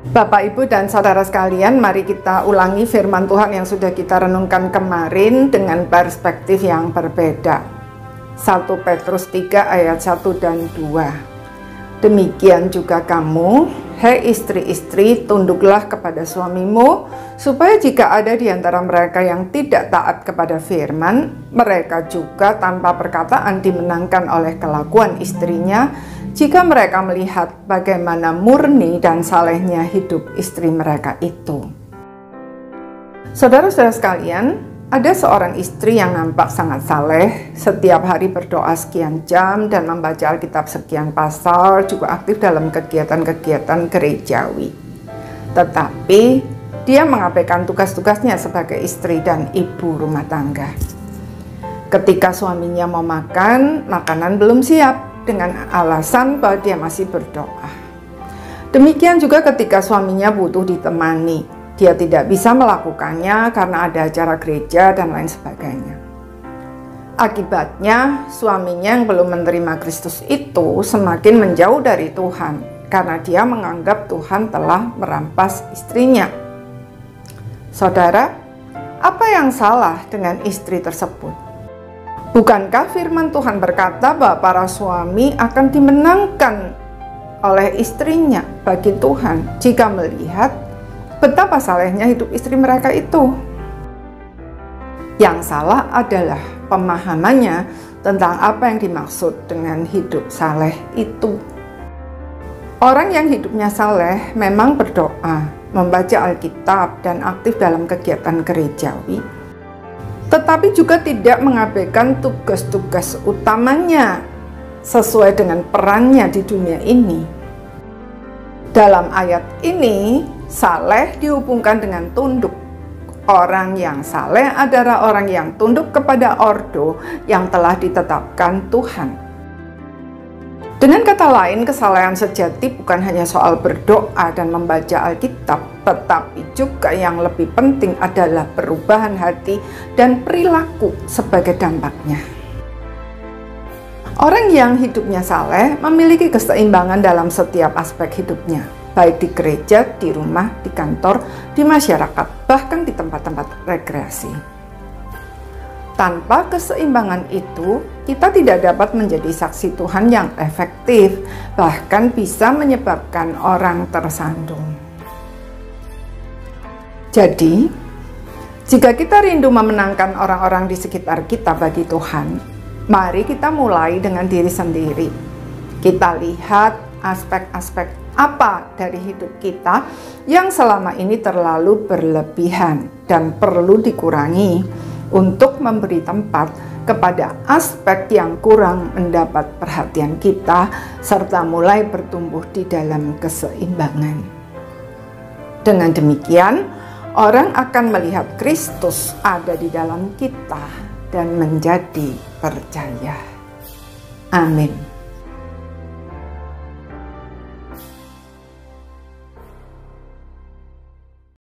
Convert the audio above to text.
Bapak, Ibu, dan saudara sekalian, mari kita ulangi firman Tuhan yang sudah kita renungkan kemarin dengan perspektif yang berbeda. 1 Petrus 3 ayat 1 dan 2. Demikian juga kamu, hai istri-istri, tunduklah kepada suamimu, supaya jika ada di antara mereka yang tidak taat kepada firman, mereka juga tanpa perkataan dimenangkan oleh kelakuan istrinya, jika mereka melihat bagaimana murni dan salehnya hidup istri mereka itu. Saudara-saudara sekalian, ada seorang istri yang nampak sangat saleh, setiap hari berdoa sekian jam dan membaca Alkitab sekian pasal, juga aktif dalam kegiatan-kegiatan gerejawi. Tetapi dia mengabaikan tugas-tugasnya sebagai istri dan ibu rumah tangga. Ketika suaminya mau makan, makanan belum siap, dengan alasan bahwa dia masih berdoa. Demikian juga ketika suaminya butuh ditemani, dia tidak bisa melakukannya karena ada acara gereja dan lain sebagainya. Akibatnya, suaminya yang belum menerima Kristus itu semakin menjauh dari Tuhan karena dia menganggap Tuhan telah merampas istrinya. Saudara, apa yang salah dengan istri tersebut? Bukankah firman Tuhan berkata bahwa para suami akan dimenangkan oleh istrinya bagi Tuhan jika melihat betapa salehnya hidup istri mereka itu? Yang salah adalah pemahamannya tentang apa yang dimaksud dengan hidup saleh itu. Orang yang hidupnya saleh memang berdoa, membaca Alkitab, dan aktif dalam kegiatan gerejawi, tetapi juga tidak mengabaikan tugas-tugas utamanya sesuai dengan perannya di dunia ini. Dalam ayat ini, saleh dihubungkan dengan tunduk. Orang yang saleh adalah orang yang tunduk kepada ordo yang telah ditetapkan Tuhan. Dengan kata lain, kesalehan sejati bukan hanya soal berdoa dan membaca Alkitab, tetapi juga yang lebih penting adalah perubahan hati dan perilaku sebagai dampaknya. Orang yang hidupnya saleh memiliki keseimbangan dalam setiap aspek hidupnya, baik di gereja, di rumah, di kantor, di masyarakat, bahkan di tempat-tempat rekreasi. Tanpa keseimbangan itu, kita tidak dapat menjadi saksi Tuhan yang efektif, bahkan bisa menyebabkan orang tersandung. Jadi, jika kita rindu memenangkan orang-orang di sekitar kita bagi Tuhan, mari kita mulai dengan diri sendiri. Kita lihat aspek-aspek apa dari hidup kita yang selama ini terlalu berlebihan dan perlu dikurangi untuk memberi tempat kepada aspek yang kurang mendapat perhatian kita, serta mulai bertumbuh di dalam keseimbangan. Dengan demikian, orang akan melihat Kristus ada di dalam kita dan menjadi percaya. Amin.